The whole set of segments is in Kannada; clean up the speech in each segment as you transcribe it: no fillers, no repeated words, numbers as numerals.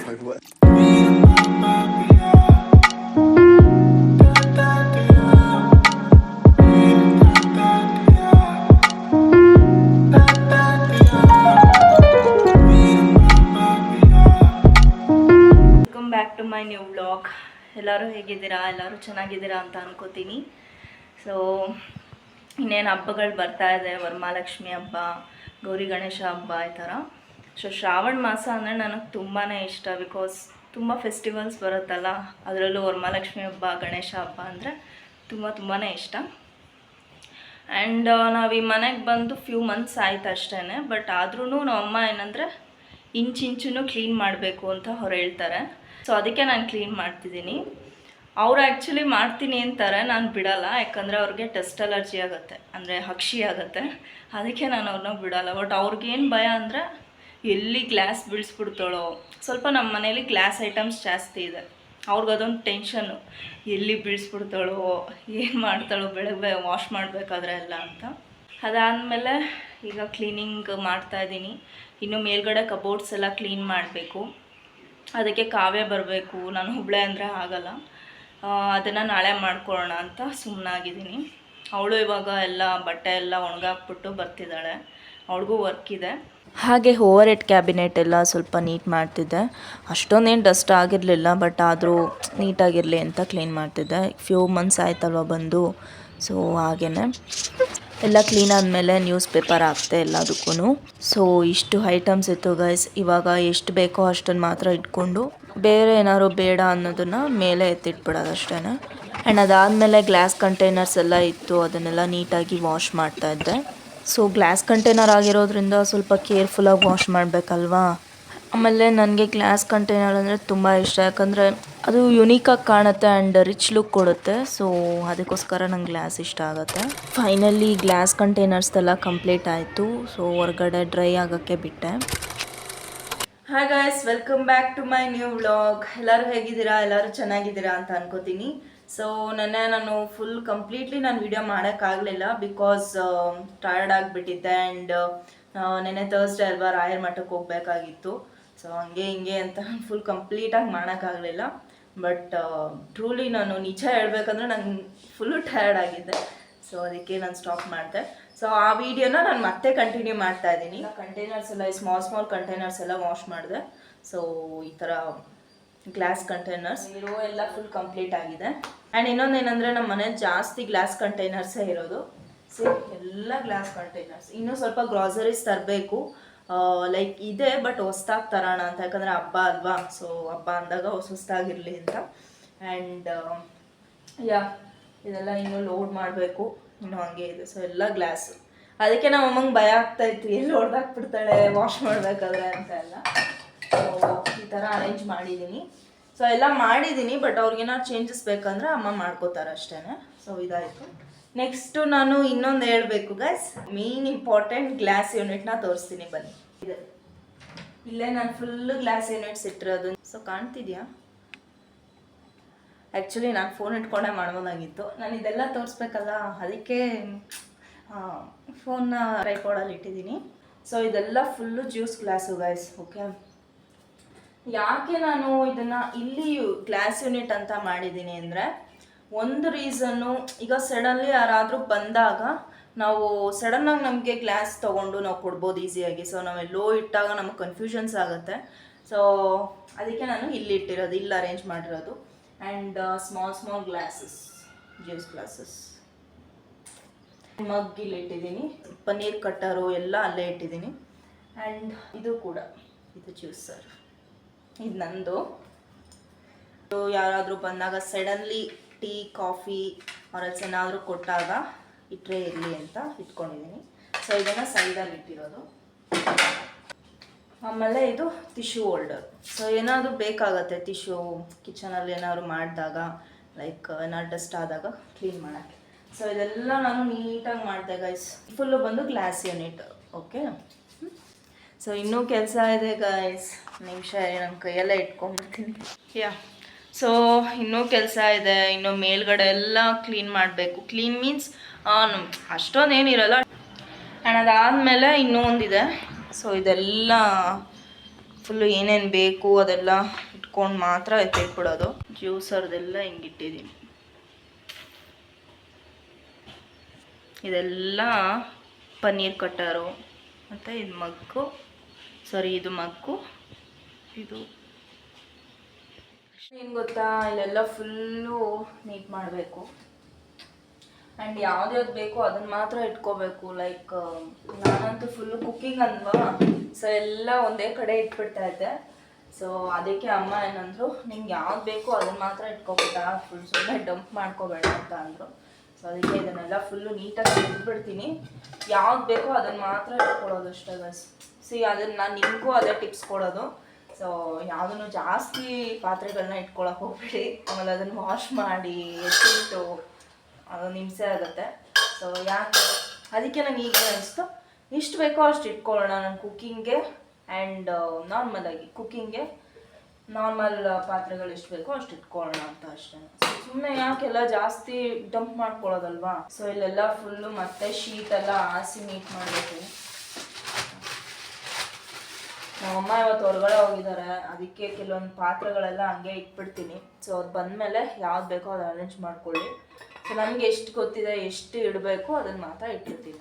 Like what? Welcome back to my new vlog. ಎಲ್ಲರೂ ಹೇಗಿದ್ದೀರಾ? ಎಲ್ಲರೂ ಚೆನ್ನಾಗಿದ್ದೀರಾ ಅಂತ ಅನ್ಕೋತೀನಿ. ಸೊ ಇನ್ನೇನು ಹಬ್ಬಗಳು ಬರ್ತಾ ಇದೆ, ವರಮಹಾಲಕ್ಷ್ಮಿ ಹಬ್ಬ, ಗೌರಿ ಗಣೇಶ ಹಬ್ಬ ಈ ಥರ. ಸೊ ಶ್ರಾವಣ ಮಾಸ ಅಂದರೆ ನನಗೆ ತುಂಬಾ ಇಷ್ಟ. ಬಿಕಾಸ್ ತುಂಬ ಫೆಸ್ಟಿವಲ್ಸ್ ಬರುತ್ತಲ್ಲ, ಅದರಲ್ಲೂ ವರಮಹಾಲಕ್ಷ್ಮಿ ಹಬ್ಬ, ಗಣೇಶ ಹಬ್ಬ ಅಂದರೆ ತುಂಬಾ ಇಷ್ಟ. ಆ್ಯಂಡ್ ನಾವು ಈ ಮನೆಗೆ ಬಂದು ಫ್ಯೂ ಮಂತ್ಸ್ ಆಯ್ತು ಅಷ್ಟೇ. ಬಟ್ ಆದ್ರೂ ನಮ್ಮಮ್ಮ ಏನಂದರೆ ಇಂಚಿಂಚೂ ಕ್ಲೀನ್ ಮಾಡಬೇಕು ಅಂತ ಅವ್ರು ಹೇಳ್ತಾರೆ. ಸೊ ಅದಕ್ಕೆ ನಾನು ಕ್ಲೀನ್ ಮಾಡ್ತಿದ್ದೀನಿ. ಅವ್ರು ಆ್ಯಕ್ಚುಲಿ ಮಾಡ್ತೀನಿ ಅಂತಾರೆ, ನಾನು ಬಿಡಲ್ಲ. ಯಾಕಂದರೆ ಅವ್ರಿಗೆ ಡಸ್ಟ್ ಅಲರ್ಜಿ ಆಗುತ್ತೆ, ಅಂದರೆ ಹಕ್ಷಿ ಆಗುತ್ತೆ. ಅದಕ್ಕೆ ನಾನು ಅವ್ರನ್ನ ಬಿಡಲ್ಲ. ಬಟ್ ಅವ್ರಿಗೇನು ಭಯ ಅಂದರೆ ಎಲ್ಲಿ ಗ್ಲಾಸ್ ಬೀಳಿಸ್ಬಿಡ್ತಾಳೋ. ಸ್ವಲ್ಪ ನಮ್ಮ ಮನೇಲಿ ಗ್ಲಾಸ್ ಐಟಮ್ಸ್ ಜಾಸ್ತಿ ಇದೆ. ಅವ್ರಿಗದೊಂದು ಟೆನ್ಷನ್ನು, ಎಲ್ಲಿ ಬೀಳಿಸ್ಬಿಡ್ತಾಳೋ, ಏನು ಮಾಡ್ತಾಳೋ ಬೆಳಗ್ಗೆ ವಾಶ್ ಮಾಡಬೇಕಾದ್ರೆ ಎಲ್ಲ ಅಂತ. ಅದಾದಮೇಲೆ ಈಗ ಕ್ಲೀನಿಂಗ್ ಮಾಡ್ತಾಯಿದ್ದೀನಿ. ಇನ್ನು ಮೇಲ್ಗಡೆ ಕಬೋರ್ಡ್ಸ್ ಎಲ್ಲ ಕ್ಲೀನ್ ಮಾಡಬೇಕು. ಅದಕ್ಕೆ ಕಾವ್ಯ ಬರಬೇಕು, ನಾನು ಹುಬ್ಳೆ ಅಂದರೆ ಆಗಲ್ಲ. ಅದನ್ನು ನಾಳೆ ಮಾಡ್ಕೊಳ್ಳೋಣ ಅಂತ ಸುಮ್ಮನಾಗಿದ್ದೀನಿ. ಅವಳು ಇವಾಗ ಎಲ್ಲ ಬಟ್ಟೆ ಎಲ್ಲ ಒಣಗಾಕ್ಬಿಟ್ಟು ಬರ್ತಿದ್ದಾಳೆ. ಅವಳಿಗೂ ವರ್ಕ್ ಇದೆ. ಹಾಗೆ ಓವರ್ ಹೆಡ್ ಕ್ಯಾಬಿನೆಟ್ ಎಲ್ಲ ಸ್ವಲ್ಪ ನೀಟ್ ಮಾಡ್ತಿದ್ದೆ. ಅಷ್ಟೊಂದೇನು ಡಸ್ಟ್ ಆಗಿರಲಿಲ್ಲ, ಬಟ್ ಆದರೂ ನೀಟಾಗಿರಲಿ ಅಂತ ಕ್ಲೀನ್ ಮಾಡ್ತಿದ್ದೆ. ಫ್ಯೂ ಮಂತ್ಸ್ ಆಯ್ತಲ್ವ ಬಂದು. ಸೊ ಹಾಗೇ ಎಲ್ಲ ಕ್ಲೀನ್ ಆದಮೇಲೆ ನ್ಯೂಸ್ ಪೇಪರ್ ಹಾಕ್ತೆ ಎಲ್ಲದಕ್ಕೂ. ಸೊ ಇಷ್ಟು ಐಟಮ್ಸ್ ಇತ್ತು ಗೈಸ್. ಇವಾಗ ಎಷ್ಟು ಬೇಕೋ ಅಷ್ಟನ್ನು ಮಾತ್ರ ಇಟ್ಕೊಂಡು ಬೇರೆ ಏನಾದ್ರು ಬೇಡ ಅನ್ನೋದನ್ನು ಮೇಲೆ ಎತ್ತಿಟ್ಬಿಡೋದು ಅಷ್ಟೇ. ಆ್ಯಂಡ್ ಅದಾದಮೇಲೆ ಗ್ಲಾಸ್ ಕಂಟೈನರ್ಸ್ ಎಲ್ಲ ಇತ್ತು, ಅದನ್ನೆಲ್ಲ ನೀಟಾಗಿ ವಾಶ್ ಮಾಡ್ತಾಯಿದ್ದೆ. ಸೊ ಗ್ಲಾಸ್ ಕಂಟೈನರ್ ಆಗಿರೋದ್ರಿಂದ ಸ್ವಲ್ಪ ಕೇರ್ಫುಲ್ಲಾಗಿ ವಾಶ್ ಮಾಡಬೇಕಲ್ವಾ. ಆಮೇಲೆ ನನಗೆ ಗ್ಲಾಸ್ ಕಂಟೈನರ್ ಅಂದರೆ ತುಂಬ ಇಷ್ಟ. ಯಾಕಂದರೆ ಅದು ಯುನೀಕಾಗಿ ಕಾಣುತ್ತೆ ಆ್ಯಂಡ್ ರಿಚ್ ಲುಕ್ ಕೊಡುತ್ತೆ. ಸೊ ಅದಕ್ಕೋಸ್ಕರ ನಂಗೆ ಗ್ಲಾಸ್ ಇಷ್ಟ ಆಗುತ್ತೆ. ಫೈನಲಿ ಗ್ಲಾಸ್ ಕಂಟೈನರ್ಸ್ದೆಲ್ಲ ಕಂಪ್ಲೀಟ್ ಆಯಿತು. ಸೊ ಹೊರಗಡೆ ಡ್ರೈ ಆಗೋಕ್ಕೆ ಬಿಟ್ಟೆ. Hi guys, welcome back to my new vlog. ಎಲ್ಲರೂ ಹೇಗಿದ್ದೀರಾ? ಎಲ್ಲರೂ ಚೆನ್ನಾಗಿದ್ದೀರಾ ಅಂತ ಅನ್ಕೋತೀನಿ. ಸೊ ನಾನು ಫುಲ್ ಕಂಪ್ಲೀಟ್ಲಿ ನಾನು ವಿಡಿಯೋ ಮಾಡೋಕ್ಕಾಗಲಿಲ್ಲ. ಬಿಕಾಸ್ ಟಯರ್ಡ್ ಆಗಿಬಿಟ್ಟಿದ್ದೆ. ಆ್ಯಂಡ್ ನೆನ್ನೆ ಥರ್ಸ್ಡೇ ಅಲ್ವಾ, ರಾಯರ ಮಠಕ್ಕೆ ಹೋಗಬೇಕಾಗಿತ್ತು. ಸೊ ಹಂಗೆ ಹಿಂಗೆ ಅಂತ ಫುಲ್ ಕಂಪ್ಲೀಟಾಗಿ ಮಾಡೋಕ್ಕಾಗಲಿಲ್ಲ. ಬಟ್ ಟ್ರೂಲಿ ನಾನು ನಿಜ ಹೇಳ್ಬೇಕಂದ್ರೆ ನಂಗೆ ಫುಲ್ಲು ಟಯರ್ಡ್ ಆಗಿದ್ದೆ. ಸೊ ಅದಕ್ಕೆ ನಾನು ಸ್ಟಾಪ್ ಮಾಡಿದೆ. ಸೊ ಆ ವಿಡಿಯೋನ ನಾನು ಮತ್ತೆ ಕಂಟಿನ್ಯೂ ಮಾಡ್ತಾ ಇದ್ದೀನಿ. ಕಂಟೈನರ್ಸ್ ಎಲ್ಲ ಸ್ಮಾಲ್ ಕಂಟೈನರ್ಸ್ ಎಲ್ಲ ವಾಶ್ ಮಾಡಿದೆ. ಸೊ ಈ ಥರ ಗ್ಲಾಸ್ ಕಂಟೈನರ್ಸ್ ಇರೋ ಎಲ್ಲ ಫುಲ್ ಕಂಪ್ಲೀಟ್ ಆಗಿದೆ. ಆ್ಯಂಡ್ ಇನ್ನೊಂದೇನೆಂದರೆ ನಮ್ಮ ಮನೇಲಿ ಜಾಸ್ತಿ ಗ್ಲಾಸ್ ಕಂಟೈನರ್ಸೇ ಇರೋದು. ಸೊ ಎಲ್ಲ ಗ್ಲಾಸ್ ಕಂಟೈನರ್ಸ್. ಇನ್ನೂ ಸ್ವಲ್ಪ ಗ್ರಾಸರೀಸ್ ತರಬೇಕು. ಲೈಕ್ ಇದೆ, ಬಟ್ ಹೊಸ್ದಾಗಿ ತರೋಣ ಅಂತ. ಯಾಕಂದರೆ ಹಬ್ಬ ಅಲ್ವಾ, ಸೊ ಹಬ್ಬ ಅಂದಾಗ ಹೊಸ್ದಾಗಿರಲಿ ಅಂತ. ಆ್ಯಂಡ್ ಇದೆಲ್ಲ ಇನ್ನೂ ಲೋಡ್ ಮಾಡಬೇಕು. ಇನ್ನೂ ಹಂಗೆ ಇದೆ. ಸೊ ಎಲ್ಲ ಗ್ಲಾಸು. ಅದಕ್ಕೆ ನಮ್ಮ ಅಮ್ಮಂಗೆ ಭಯ ಆಗ್ತಾಯಿತ್ತು, ಎಲ್ಲಿ ಹೊಡೆದಾಕ್ಬಿಡ್ತಾಳೆ ವಾಶ್ ಮಾಡಬೇಕಾದ್ರೆ ಅಂತ ಎಲ್ಲ. ಸೊ ಈ ಥರ ಅರೇಂಜ್ ಮಾಡಿದ್ದೀನಿ. ಸೊ ಎಲ್ಲ ಮಾಡಿದ್ದೀನಿ, ಬಟ್ ಅವ್ರಿಗೇನಾದ್ರು ಚೇಂಜಸ್ ಬೇಕಂದ್ರೆ ಅಮ್ಮ ಮಾಡ್ಕೋತಾರೆ ಅಷ್ಟೇ. ಸೊ ಇದಾಯಿತು. ನೆಕ್ಸ್ಟು ನಾನು ಇನ್ನೊಂದು ಹೇಳಬೇಕು ಗೈಸ್, ಮೇನ್ ಇಂಪಾರ್ಟೆಂಟ್ ಗ್ಲಾಸ್ ಯೂನಿಟ್ನ ತೋರಿಸ್ತೀನಿ ಬನ್ನಿ. ಇದೆ ಇಲ್ಲೇ ನಾನು ಫುಲ್ಲು ಗ್ಲಾಸ್ ಯೂನಿಟ್ಸ್ ಇಟ್ಟಿರೋದು. ಸೊ ಕಾಣ್ತಿದ್ಯಾ? ಆ್ಯಕ್ಚುಲಿ ನಾನು ಫೋನ್ ಇಟ್ಕೊಂಡೇ ಮಾಡ್ಬೋದಾಗಿತ್ತು. ನಾನು ಇದೆಲ್ಲ ತೋರಿಸ್ಬೇಕಲ್ಲ, ಅದಕ್ಕೆ ಫೋನ್ನ ಟ್ರೈಪಾಡಲ್ಲಿ ಇಟ್ಟಿದ್ದೀನಿ. ಸೊ ಇದೆಲ್ಲ full juice glass guys. Okay, ಯಾಕೆ ನಾನು ಇದನ್ನು ಇಲ್ಲಿ ಗ್ಲಾಸ್ ಯೂನಿಟ್ ಅಂತ ಮಾಡಿದ್ದೀನಿ ಅಂದರೆ, ಒಂದು ರೀಸನ್ನು, ಈಗ ಸಡನ್ಲಿ ಯಾರಾದರೂ ಬಂದಾಗ ನಾವು ಸಡನ್ನಾಗಿ ನಮಗೆ ಗ್ಲಾಸ್ ತೊಗೊಂಡು ನಾವು ಕೊಡ್ಬೋದು ಈಸಿಯಾಗಿ. ಸೊ ನಾವೆಲ್ಲೋ ಇಟ್ಟಾಗ ನಮಗೆ ಕನ್ಫ್ಯೂಷನ್ಸ್ ಆಗುತ್ತೆ. ಸೊ ಅದಕ್ಕೆ ನಾನು ಇಲ್ಲಿ ಇಟ್ಟಿರೋದು, ಇಲ್ಲಿ ಅರೇಂಜ್ ಮಾಡಿರೋದು. And small glasses, juice glasses. Mug ಇಲ್ಲಿ ಇಟ್ಟಿದ್ದೀನಿ, ಪನ್ನೀರ್ ಕಟ್ಟರು ಎಲ್ಲ ಅಲ್ಲೇ ಇಟ್ಟಿದ್ದೀನಿ. ಆ್ಯಂಡ್ ಇದು ಕೂಡ, ಇದು ಜ್ಯೂಸರ್, ಇದು ನಂದು. ಯಾರಾದರೂ ಬಂದಾಗ ಸಡನ್ಲಿ ಟೀ ಕಾಫಿ ಅವರಲ್ಸ್ ಏನಾದರೂ ಕೊಟ್ಟಾಗ ಇಟ್ಟರೆ ಇರಲಿ ಅಂತ ಇಟ್ಕೊಂಡಿದ್ದೀನಿ. ಸೊ ಇದನ್ನು ಸೈಡಲ್ಲಿ ಇಟ್ಟಿರೋದು. ಆಮೇಲೆ ಇದು ಟಿಶ್ಯೂ ಹೋಲ್ಡರ್. ಸೊ ಏನಾದರೂ ಬೇಕಾಗತ್ತೆ ಟಿಶ್ಯೂ ಕಿಚನಲ್ಲಿ ಏನಾದ್ರು ಮಾಡಿದಾಗ, ಲೈಕ್ ಏನಾದ್ರು ಡಸ್ಟ್ ಆದಾಗ ಕ್ಲೀನ್ ಮಾಡೋಕ್ಕೆ. ಸೊ ಇದೆಲ್ಲ ನಾನು ನೀಟಾಗಿ ಮಾಡಿದೆ ಗೈಸ್. ಫುಲ್ಲು ಬಂದು ಗ್ಲಾಸ್ ಯೂನಿಟ್. ಓಕೆ, ಸೊ ಇನ್ನೂ ಕೆಲಸ ಇದೆ ಗೈಸ್. ನಿಮಿಷ ನನ್ನ ಕೈಯೆಲ್ಲ ಇಟ್ಕೊಂಡ್ಬಿಡ್ತೀನಿ. ಸೊ ಇನ್ನೂ ಕೆಲಸ ಇದೆ. ಇನ್ನು ಮೇಲ್ಗಡೆ ಎಲ್ಲ ಕ್ಲೀನ್ ಮಾಡಬೇಕು. Clean means ಅಷ್ಟೊಂದೇನಿರಲ್ಲ. ಆ್ಯಂಡ್ ಅದಾದಮೇಲೆ ಇನ್ನೂ ಒಂದಿದೆ. ಸೊ ಇದೆಲ್ಲ ಫುಲ್ಲು ಏನೇನು ಬೇಕು ಅದೆಲ್ಲ ಇಟ್ಕೊಂಡು ಮಾತ್ರ ಎತ್ತಿಟ್ಬಿಡೋದು. ಜ್ಯೂಸರ್ದೆಲ್ಲ ಹಿಂಗಿಟ್ಟಿದ್ದೀನಿ. ಇದೆಲ್ಲ ಪನ್ನೀರ್ ಕಟ್ಟರು ಮತ್ತು ಇದು ಮಗ್ಗು, ಸಾರಿ ಇದು ಮಗ್ಗು, ಇದು ಏನು ಗೊತ್ತಾ, ಇಲ್ಲೆಲ್ಲ ಫುಲ್ಲು ನೀಟ್ ಮಾಡಬೇಕು. ಆ್ಯಂಡ್ ಯಾವ್ದು ಬೇಕು ಅದನ್ನು ಮಾತ್ರ ಇಟ್ಕೋಬೇಕು. ಲೈಕ್ ನಾನಂತೂ ಫುಲ್ಲು ಕುಕ್ಕಿಂಗ್ ಅಲ್ವಾ, ಸೊ ಎಲ್ಲ ಒಂದೇ ಕಡೆ ಇಟ್ಬಿಡ್ತಾ ಇದ್ದೆ. ಸೊ ಅದಕ್ಕೆ ಅಮ್ಮ ಏನಂದರು, ನಿಂಗೆ ಯಾವ್ದು ಬೇಕು ಅದನ್ನು ಮಾತ್ರ ಇಟ್ಕೊಬೇಡ, ಫುಲ್ ಸುಮ್ಮನೆ ಡಂಪ್ ಮಾಡ್ಕೋಬೇಡ ಅಂತ ಅಂದರು. ಸೊ ಅದಕ್ಕೆ ಇದನ್ನೆಲ್ಲ ಫುಲ್ಲು ನೀಟಾಗಿ ಇಟ್ಬಿಡ್ತೀನಿ. ಯಾವ್ದು ಬೇಕೋ ಅದನ್ನು ಮಾತ್ರ ಇಟ್ಕೊಳ್ಳೋದು ಅಷ್ಟೇ ಬಸ್. ಅದನ್ನು ನಾನು ನಿಮಗೂ ಅದೇ ಟಿಪ್ಸ್ ಕೊಡೋದು. ಸೊ ಯಾವುದನ್ನು ಜಾಸ್ತಿ ಪಾತ್ರೆಗಳನ್ನ ಇಟ್ಕೊಳಕ್ಕೆ ಹೋಗ್ಬೇಡಿ, ಆಮೇಲೆ ಅದನ್ನು ವಾಶ್ ಮಾಡಿ ಎತ್ತಿಟ್ಟು ಅದೊಂದು ಹಿಂಸೆ ಆಗುತ್ತೆ. ಸೊ ಯಾಕೆ ಅದಕ್ಕೆ ನನಗೆ ಈಗ ಅನಿಸ್ತು, ಎಷ್ಟು ಬೇಕೋ ಅಷ್ಟು ಇಟ್ಕೊಳ್ಳೋಣ ನಾನು ಕುಕ್ಕಿಂಗ್ಗೆ. ಆ್ಯಂಡ್ ನಾರ್ಮಲಾಗಿ ಕುಕ್ಕಿಂಗ್ಗೆ ನಾರ್ಮಲ್ ಪಾತ್ರೆಗಳು ಎಷ್ಟು ಬೇಕೋ ಅಷ್ಟು ಇಟ್ಕೊಳ್ಳೋಣ ಅಂತ ಅಷ್ಟೇ. ಸುಮ್ಮನೆ ಯಾಕೆಲ್ಲ ಜಾಸ್ತಿ ಡಂಪ್ ಮಾಡ್ಕೊಳ್ಳೋದಲ್ವಾ. ಸೊ ಇಲ್ಲೆಲ್ಲ ಫುಲ್ಲು ಮತ್ತೆ ಶೀಟೆಲ್ಲ ಹಾಸಿ ನೀಟ್ ಮಾಡಬೇಕು. ನಮ್ಮಮ್ಮ ಇವತ್ತು ಹೊರಗಡೆ ಹೋಗಿದ್ದಾರೆ, ಅದಕ್ಕೆ ಕೆಲವೊಂದು ಪಾತ್ರೆಗಳೆಲ್ಲ ಹಂಗೆ ಇಟ್ಬಿಡ್ತೀನಿ. ಸೊ ಅದು ಬಂದಮೇಲೆ ಯಾವ್ದು ಬೇಕೋ ಅದು ಅರೇಂಜ್ ಮಾಡ್ಕೊಳ್ಳಿ. ಸೊ ನನಗೆ ಎಷ್ಟು ಗೊತ್ತಿದೆ, ಎಷ್ಟು ಇಡಬೇಕು ಅದನ್ನು ಮಾತ್ರ ಇಟ್ಟಿರ್ತೀನಿ.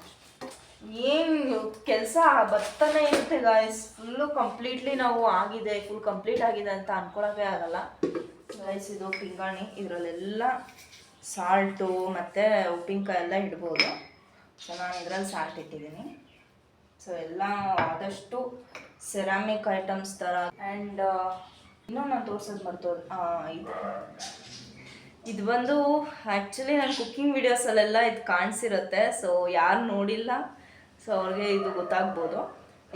ಏನು ಕೆಲಸ ಬರ್ತಾನೆ ಇರುತ್ತೆ ಗಾಯ್ಸ್. ಫುಲ್ಲು ಕಂಪ್ಲೀಟ್ಲಿ ನಾವು ಆಗಿದೆ, ಫುಲ್ ಕಂಪ್ಲೀಟ್ ಆಗಿದೆ ಅಂತ ಅಂದ್ಕೊಳಕ್ಕೆ ಆಗಲ್ಲ ಗಾಯ್ಸ್. ಇದು ಪಿಂಗಾಣಿ, ಇದರಲ್ಲೆಲ್ಲ ಸಾಲ್ಟು ಮತ್ತು ಉಪ್ಪಿನಕಾಯಿ ಎಲ್ಲ ಇಡ್ಬೋದು. ಸೊ ನಾನು ಇದರಲ್ಲಿ ಸಾಲ್ಟ್ ಇಟ್ಟಿದ್ದೀನಿ. ಸೊ ಎಲ್ಲ ಆದಷ್ಟು ಸೆರಾಮಿಕ್ ಐಟಮ್ಸ್ ಥರ. ಆ್ಯಂಡ್ ಇನ್ನೂ ನಾನು ತೋರ್ಸೋದು ಮರ್ತೋದು, ಇದು ಬಂದು ಆ್ಯಕ್ಚುಲಿ ನನ್ನ ಕುಕ್ಕಿಂಗ್ ವೀಡಿಯೋಸಲ್ಲೆಲ್ಲ ಇದು ಕಾಣಿಸಿರುತ್ತೆ. ಸೊ ಯಾರು ನೋಡಿಲ್ಲ ಸೊ ಅವ್ರಿಗೆ ಇದು ಗೊತ್ತಾಗ್ಬೋದು.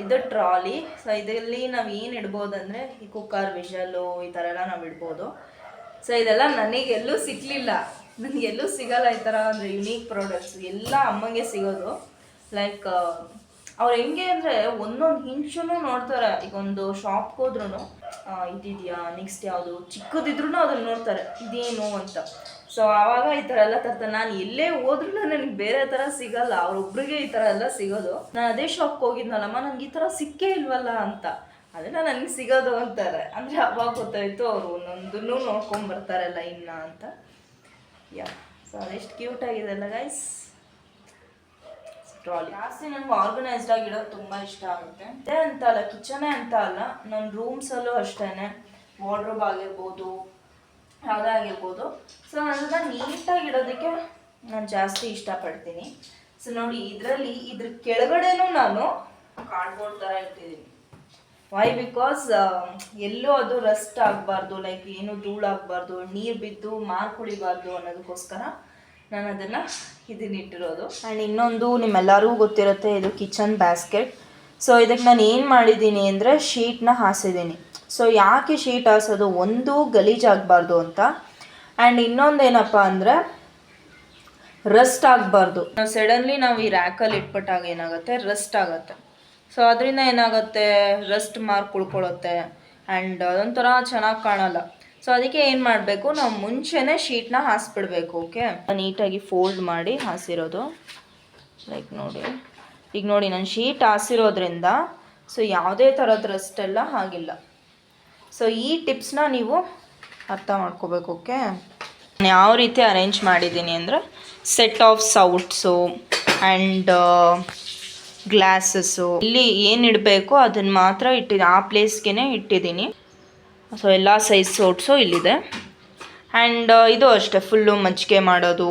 ಇದು ಟ್ರಾಲಿ. ಸೊ ಇದರಲ್ಲಿ ನಾವು ಏನು ಇಡ್ಬೋದು ಅಂದರೆ ಈ ಕುಕ್ಕರ್, ವಿಷಲ್ಲು ಈ ಥರ ಎಲ್ಲ ನಾವು ಇಡ್ಬೋದು. ಸೊ ಇದೆಲ್ಲ ನನಗೆಲ್ಲೂ ಸಿಗಲಿಲ್ಲ, ನನಗೆಲ್ಲೂ ಸಿಗಲ್ಲ ಈ ಥರ ಅಂದರೆ ಯುನೀಕ್ ಪ್ರಾಡಕ್ಟ್ಸ್. ಎಲ್ಲ ಅಮ್ಮಂಗೆ ಸಿಗೋದು. ಲೈಕ್ ಅವ್ರು ಹೆಂಗೆ ಅಂದರೆ ಒಂದೊಂದು ಹಿಂಚೂ ನೋಡ್ತಾರೆ. ಈಗ ಒಂದು ಶಾಪ್ಗೆ ಹೋದ್ರೂ ಇದಿದೆಯಾ, ನೆಕ್ಸ್ಟ್ ಯಾವುದು ಚಿಕ್ಕದಿದ್ರೂ ಅದನ್ನು ನೋಡ್ತಾರೆ ಇದೇನು ಅಂತ. ಸೊ ಆವಾಗ ಈ ಥರ ಎಲ್ಲ ತರ್ತಾರೆ. ನಾನು ಎಲ್ಲೇ ಹೋದ್ರೂ ನನಗೆ ಬೇರೆ ಥರ ಸಿಗಲ್ಲ, ಅವ್ರೊಬ್ರಿಗೆ ಈ ಥರ ಎಲ್ಲ ಸಿಗೋದು. ನಾನು ಅದೇ ಶಾಪ್ಗೆ ಹೋಗಿದ್ನಲ್ಲಮ್ಮ, ನನಗೆ ಈ ಥರ ಸಿಕ್ಕೇ ಇಲ್ವಲ್ಲ ಅಂತ. ಅದೆಲ್ಲ ನನಗೆ ಸಿಗೋದು ಅಂತಾರೆ. ಅಂದರೆ ಅವಾಗ ಗೊತ್ತಾಯಿತು ಅವರು ಒಂದೊಂದನ್ನು ನೋಡ್ಕೊಂಬರ್ತಾರಲ್ಲ ಇನ್ನು ಅಂತ. ಸೊ ಅದೆಷ್ಟು ಕ್ಯೂಟಾಗಿದೆ ಅಲ್ಲ ಗೈಸ್ ಟ್ರಾಲಿ. ಜಾಸ್ತಿ ನನಗೆ ಆರ್ಗನೈಸ್ಡ್ ಆಗಿಡೋದು ತುಂಬ ಇಷ್ಟ ಆಗುತ್ತೆ. ಅದೇ ಅಂತ ಅಲ್ಲ, ಕಿಚನೇ ಅಂತ ಅಲ್ಲ, ನನ್ನ ರೂಮ್ಸಲ್ಲೂ ಅಷ್ಟೇ, ವಾರ್ಡ್ರೋಬ್ ಆಗಿರ್ಬೋದು, ಯಾವುದೇ ಆಗಿರ್ಬೋದು. ಸೊ ಅದನ್ನು ನೀಟಾಗಿ ಇಡೋದಕ್ಕೆ ನಾನು ಜಾಸ್ತಿ ಇಷ್ಟಪಡ್ತೀನಿ. ಸೊ ನೋಡಿ, ಇದರಲ್ಲಿ ಇದ್ರ ಕೆಳಗಡೆನೂ ನಾನು ಕಾರ್ಡ್ಬೋರ್ಡ್ ಥರ ಇಟ್ಟಿದ್ದೀನಿ. ವೈ ಬಿಕಾಸ್ ಎಲ್ಲೂ ಅದು ರಸ್ಟ್ ಆಗಬಾರ್ದು, ಲೈಕ್ ಏನು ಧೂಳಾಗಬಾರ್ದು, ನೀರು ಬಿದ್ದು ಮಾರ್ಕ್ ಕುಡಿಬಾರ್ದು ಅನ್ನೋದಕ್ಕೋಸ್ಕರ ನಾನು ಅದನ್ನು ಇದನ್ನ ಇಟ್ಟಿರೋದು. ಆ್ಯಂಡ್ ಇನ್ನೊಂದು ನಿಮ್ಮೆಲ್ಲರಿಗೂ ಗೊತ್ತಿರುತ್ತೆ, ಇದು ಕಿಚನ್ ಬ್ಯಾಸ್ಕೆಟ್. ಸೊ ಇದಕ್ಕೆ ನಾನು ಏನು ಮಾಡಿದ್ದೀನಿ ಅಂದರೆ ಶೀಟ್ನ ಹಾಸಿದ್ದೀನಿ. ಸೊ ಯಾಕೆ ಶೀಟ್ ಹಾಸೋದು, ಒಂದು ಗಲೀಜಾಗಬಾರ್ದು ಅಂತ. ಆ್ಯಂಡ್ ಇನ್ನೊಂದು ಏನಪ್ಪ ಅಂದರೆ ರಸ್ಟ್ ಆಗಬಾರ್ದು. ನಾವು ಸಡನ್ಲಿ ನಾವು ಈ ರ್ಯಾಕಲ್ಲಿ ಇಟ್ಬಿಟ್ಟಾಗ ಏನಾಗುತ್ತೆ, ರಸ್ಟ್ ಆಗುತ್ತೆ. ಸೊ ಅದರಿಂದ ಏನಾಗುತ್ತೆ, ರಸ್ಟ್ ಮಾರ್ಕ್ ಉಳ್ಕೊಳ್ಳುತ್ತೆ ಆ್ಯಂಡ್ ಅದೊಂಥರ ಚೆನ್ನಾಗಿ ಕಾಣಲ್ಲ. ಸೊ ಅದಕ್ಕೆ ಏನು ಮಾಡಬೇಕು, ನಾವು ಮುಂಚೆನೇ ಶೀಟ್ನ ಹಾಸ್ಬಿಡ್ಬೇಕು. ಓಕೆ, ನೀಟಾಗಿ ಫೋಲ್ಡ್ ಮಾಡಿ ಹಾಸಿರೋದು. ಲೈಕ್ ನೋಡಿ, ಈಗ ನೋಡಿ ನಾನು ಶೀಟ್ ಹಾಸಿರೋದ್ರಿಂದ ಸೊ ಯಾವುದೇ ಥರದ ರಸ್ಟ್ ಎಲ್ಲ ಆಗಿಲ್ಲ. ಸೊ ಈ ಟಿಪ್ಸ್ನ ನೀವು ಅರ್ಥ ಮಾಡ್ಕೋಬೇಕು. ಓಕೆ, ನಾನು ಯಾವ ರೀತಿ ಅರೇಂಜ್ ಮಾಡಿದ್ದೀನಿ ಅಂದರೆ ಸೆಟ್ ಆಫ್ ಸೌಟ್ಸು ಆ್ಯಂಡ್ ಗ್ಲಾಸಸ್ಸು, ಇಲ್ಲಿ ಏನು ಇಡಬೇಕು ಅದನ್ನು ಮಾತ್ರ ಇಟ್ಟಿದ್ದೀನಿ, ಆ ಪ್ಲೇಸ್ಗೆ ಇಟ್ಟಿದ್ದೀನಿ. ಸೊ ಎಲ್ಲ ಸೈಜ್ ಸೋಟ್ಸು ಇಲ್ಲಿದೆ. ಆ್ಯಂಡ್ ಇದು ಅಷ್ಟೇ, ಫುಲ್ಲು ಮಜ್ಜಿಗೆ ಮಾಡೋದು,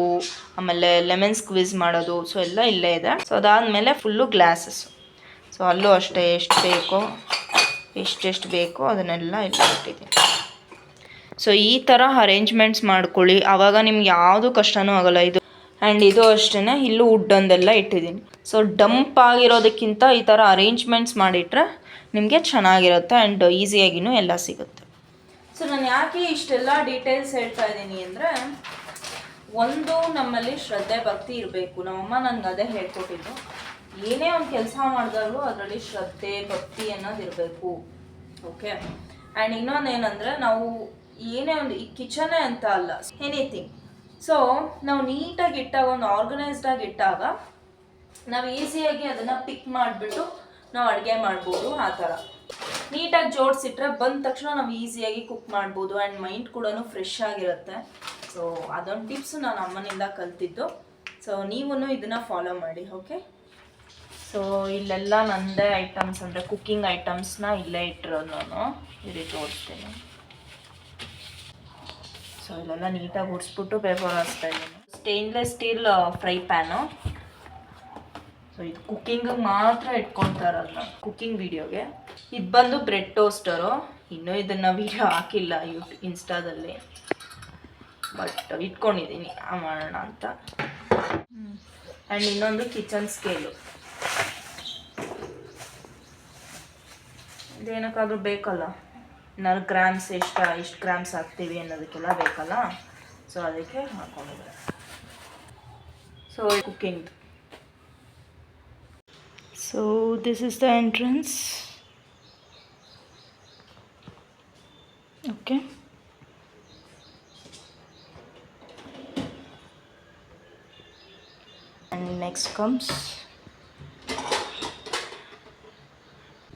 ಆಮೇಲೆ ಲೆಮನ್ ಸ್ಕ್ವೀಸ್ ಮಾಡೋದು, ಸೊ ಎಲ್ಲ ಇಲ್ಲೇ ಇದೆ. ಸೊ ಅದಾದಮೇಲೆ ಫುಲ್ಲು ಗ್ಲಾಸಸ್ಸು. ಸೊ ಅಲ್ಲೂ ಅಷ್ಟೇ, ಎಷ್ಟೆಷ್ಟು ಬೇಕೋ ಅದನ್ನೆಲ್ಲ ಇಲ್ಲಿ ಇಟ್ಟಿದ್ದೀನಿ. ಸೊ ಈ ಥರ ಅರೇಂಜ್ಮೆಂಟ್ಸ್ ಮಾಡ್ಕೊಳ್ಳಿ, ಆವಾಗ ನಿಮ್ಗೆ ಯಾವುದು ಕಷ್ಟನೂ ಆಗೋಲ್ಲ. ಇದು ಆ್ಯಂಡ್ ಇದು ಅಷ್ಟೇ, ಇಲ್ಲೂ ವುಡ್ಡೊಂದೆಲ್ಲ ಇಟ್ಟಿದ್ದೀನಿ. ಸೊ ಡಂಪ್ ಆಗಿರೋದಕ್ಕಿಂತ ಈ ಥರ ಅರೇಂಜ್ಮೆಂಟ್ಸ್ ಮಾಡಿಟ್ರೆ ನಿಮಗೆ ಚೆನ್ನಾಗಿರುತ್ತೆ ಆ್ಯಂಡ್ ಈಸಿಯಾಗಿಯೂ ಎಲ್ಲ ಸಿಗುತ್ತೆ. ಸೊ ನಾನು ಯಾಕೆ ಇಷ್ಟೆಲ್ಲ ಡೀಟೇಲ್ಸ್ ಹೇಳ್ತಾ ಇದ್ದೀನಿ ಅಂದರೆ, ಒಂದು ನಮ್ಮಲ್ಲಿ ಶ್ರದ್ಧೆ ಭಕ್ತಿ ಇರಬೇಕು. ನಮ್ಮಮ್ಮ ನನಗೆ ಅದೇ ಹೇಳ್ಕೊಟ್ಟಿದ್ದು, ಏನೇ ಒಂದು ಕೆಲಸ ಮಾಡಿದಾಗಲೂ ಅದರಲ್ಲಿ ಶ್ರದ್ಧೆ ಭಕ್ತಿ ಅನ್ನೋದು ಇರಬೇಕು. ಓಕೆ, ಆ್ಯಂಡ್ ಇನ್ನೊಂದು ಏನಂದರೆ, ನಾವು ಏನೇ ಒಂದು ಈ ಕಿಚನೇ ಅಂತ ಅಲ್ಲ, ಎನಿಥಿಂಗ್. ಸೊ ನಾವು ನೀಟಾಗಿ ಇಟ್ಟಾಗ, ಒಂದು ಆರ್ಗನೈಸ್ಡಾಗಿ ಇಟ್ಟಾಗ ನಾವು ಈಸಿಯಾಗಿ ಅದನ್ನು ಪಿಕ್ ಮಾಡಿಬಿಟ್ಟು ನಾವು ಅಡುಗೆ ಮಾಡ್ಬೋದು. ಆ ಥರ ನೀಟಾಗಿ ಜೋಡಿಸಿಟ್ರೆ ಬಂದ ತಕ್ಷಣ ನಾವು ಈಸಿಯಾಗಿ ಕುಕ್ ಮಾಡ್ಬೋದು ಆ್ಯಂಡ್ ಮೈಂಡ್ ಕೂಡ ಫ್ರೆಶ್ ಆಗಿರುತ್ತೆ. ಸೊ ಅದೊಂದು ಟಿಪ್ಸ್ ನಾನು ಅಮ್ಮನಿಂದ ಕಲ್ತಿದ್ದು. ಸೊ ನೀವೂ ಇದನ್ನು ಫಾಲೋ ಮಾಡಿ. ಓಕೆ, ಸೊ ಇಲ್ಲೆಲ್ಲ ನನ್ನದೇ ಐಟಮ್ಸ್ ಅಂದರೆ ಕುಕ್ಕಿಂಗ್ ಐಟಮ್ಸ್ನ ಇಲ್ಲೇ ಇಟ್ಟಿರೋದು ನಾನು ಈ ರೀತಿ ಓಡಿಸ್ತೀನಿ. ಸೊ ಇಲ್ಲೆಲ್ಲ ನೀಟಾಗಿ ಉಡಿಸ್ಬಿಟ್ಟು ಪೇಪರ್ ಹಾಕ್ತಾ ಇದ್ದೀನಿ. Stainless steel fry pan. So ಇದು ಕುಕ್ಕಿಂಗಿಗೆ ಮಾತ್ರ ಇಟ್ಕೊಳ್ತಾ ಇರೋದು ನಾನು, ಕುಕ್ಕಿಂಗ್ ವೀಡಿಯೋಗೆ. ಇದು ಬಂದು ಬ್ರೆಡ್ ಟೋಸ್ಟರು. ಇನ್ನೂ ಇದನ್ನು ವೀಡಿಯೋ ಹಾಕಿಲ್ಲ ಇನ್ಸ್ಟಾದಲ್ಲಿ, ಬಟ್ ಇಟ್ಕೊಂಡಿದ್ದೀನಿ ಮಾಡೋಣ ಅಂತ. ಆ್ಯಂಡ್ ಇನ್ನೊಂದು ಕಿಚನ್ ಸ್ಕೇಲು. ಇದೇನಕ್ಕಾದ್ರೂ ಬೇಕಲ್ಲ, 4 ಗ್ರಾಮ್ಸ್ ಇಷ್ಟು ಗ್ರಾಮ್ಸ್ ಹಾಕ್ತೀವಿ ಅನ್ನೋದಕ್ಕೆಲ್ಲ ಬೇಕಲ್ಲ. ಸೊ ಅದಕ್ಕೆ ಹಾಕೊಂಡಿದ್ದೆ. So cooking. So this is the entrance. Okay, and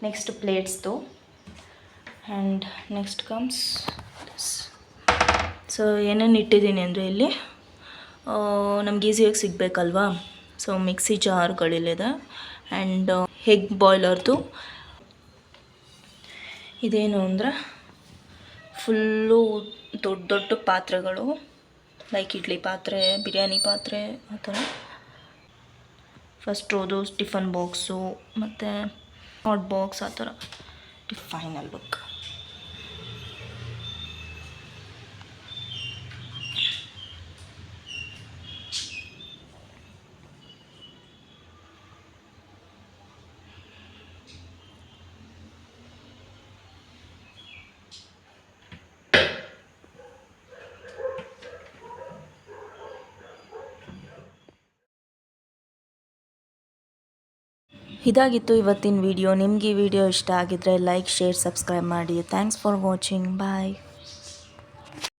next ಪ್ಲೇಟ್ಸ್ದು. And next comes this. So ಏನೇನು ಇಟ್ಟಿದ್ದೀನಿ ಅಂದರೆ ಇಲ್ಲಿ ನಮ್ಗೆ ಈಸಿಯಾಗಿ ಸಿಗಬೇಕಲ್ವಾ. ಸೊ ಮಿಕ್ಸಿ ಜಾರ್ಗಳಿಲ್ಲಿದೆ. ಆ್ಯಂಡ್ ಎಗ್ ಬಾಯ್ಲರ್ದು. ಇದೇನು ಅಂದರೆ ಫುಲ್ಲು ದೊಡ್ಡ ದೊಡ್ಡ ಪಾತ್ರೆಗಳು, ಲೈಕ್ ಇಡ್ಲಿ ಪಾತ್ರೆ, ಬಿರಿಯಾನಿ ಪಾತ್ರೆ ಆ ಥರ. ಫಸ್ಟ್ ರೋದು ಟಿಫನ್ ಬಾಕ್ಸು ಮತ್ತು ಹಾಟ್ ಬಾಕ್ಸ್ ಆ ಥರ. Final look. ಇದಾಗಿತ್ತು ಇವತ್ತಿನ ವಿಡಿಯೋ. ನಿಮ್ಗೆ ಈ ವಿಡಿಯೋ ಇಷ್ಟ ಆಗಿದ್ರೆ ಲೈಕ್, ಶೇರ್, ಸಬ್ಸ್ಕ್ರೈಬ್ ಮಾಡಿ. Thanks for watching. ಬಾಯ್.